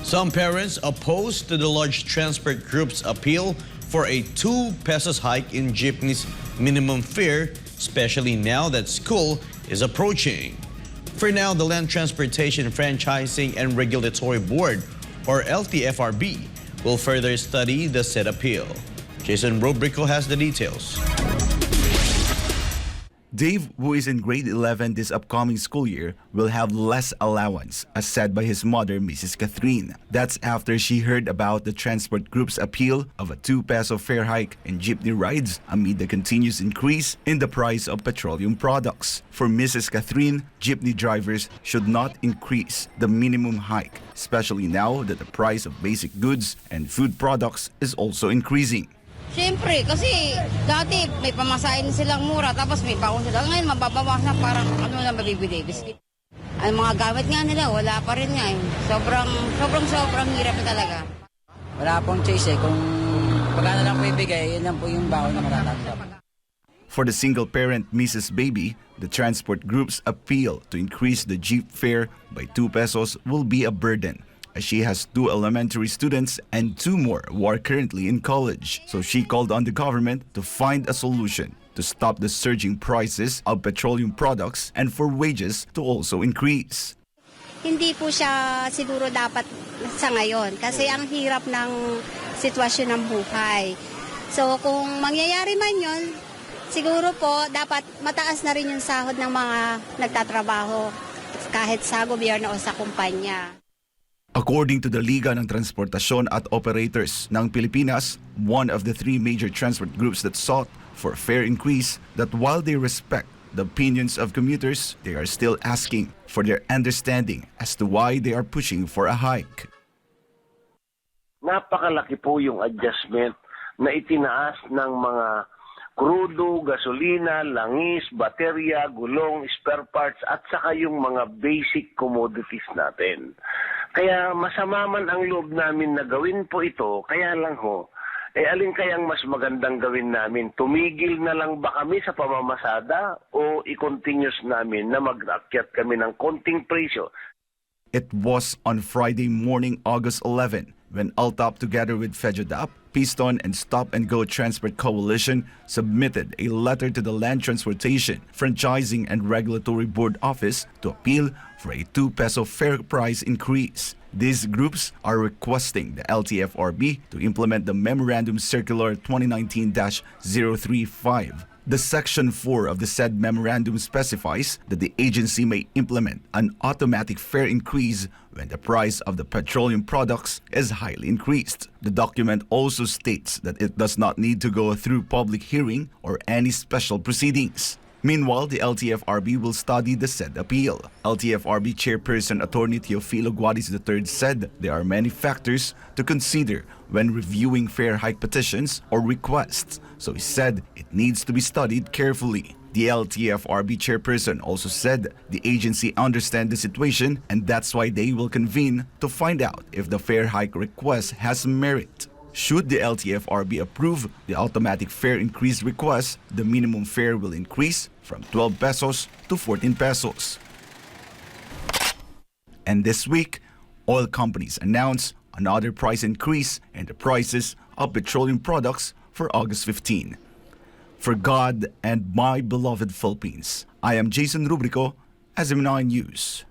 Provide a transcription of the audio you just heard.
Some parents opposed to the large transport group's appeal for a 2 pesos hike in jeepney's minimum fare, especially now that school is approaching. For now, the Land Transportation Franchising and Regulatory Board, or LTFRB, will further study the said appeal. Jayson Rubrico has the details. Dave, who is in grade 11 this upcoming school year, will have less allowance, as said by his mother, Mrs. Catherine. That's after she heard about the transport group's appeal of a 2 peso fare hike in jeepney rides amid the continuous increase in the price of petroleum products. For Mrs. Catherine, jeepney drivers should not increase the minimum hike, especially now that the price of basic goods and food products is also increasing. Siyempre, kasi dati may pamasahin silang mura, tapos may paon sila. Ngayon, mababawas na parang ano lang mabibili, biscuit. Ang mga gamit nga nila, wala pa rin nga. Sobrang hirap na talaga. Wala pong choice kung pagkano lang po ibigay, yun lang po yung bawal na matatanggap. For the single-parent Mrs. Baby, the transport group's appeal to increase the jeep fare by 2 pesos will be a burden, as she has 2 elementary students and 2 more who are currently in college. So she called on the government to find a solution to stop the surging prices of petroleum products and for wages to also increase. Hindi po siya siguro dapat sa ngayon kasi ang hirap ng sitwasyon ng buhay. So kung mangyayari man yun, siguro po dapat mataas na rin yung sahod ng mga nagtatrabaho kahit sa gobyerno o sa kumpanya. According to the Liga ng Transportasyon at Operators ng Pilipinas, one of the 3 major transport groups that sought for a fare increase, that while they respect the opinions of commuters, they are still asking for their understanding as to why they are pushing for a hike. Napakalaki po yung adjustment na itinaas ng mga krudo, gasolina, langis, baterya, gulong, spare parts at saka yung mga basic commodities natin. Kaya masama man ang loob namin na gawin po ito, kaya lang ho, alin kayang mas magandang gawin namin? Tumigil na lang ba kami sa pamamasada o i-continuous namin na mag-akyat kami ng konting presyo? It was on Friday morning, August 11, when ALTAP together with FEJODAP, Piston and Stop and Go Transport Coalition submitted a letter to the Land Transportation, Franchising and Regulatory Board Office to appeal for a 2 peso fare price increase. These groups are requesting the LTFRB to implement the Memorandum Circular 2019-035. The Section 4 of the said memorandum specifies that the agency may implement an automatic fare increase when the price of the petroleum products is highly increased. The document also states that it does not need to go through public hearing or any special proceedings. Meanwhile, the LTFRB will study the said appeal. LTFRB Chairperson Attorney Teofilo Guadis III said there are many factors to consider when reviewing fare hike petitions or requests, so he said it needs to be studied carefully. The LTFRB Chairperson also said the agency understands the situation and that's why they will convene to find out if the fare hike request has merit. Should the LTFRB approve the automatic fare increase request, the minimum fare will increase from 12 pesos to 14 pesos. And this week, oil companies announced another price increase in the prices of petroleum products for August 15. For God and my beloved Philippines, I am Jayson Rubrico, SM9 News.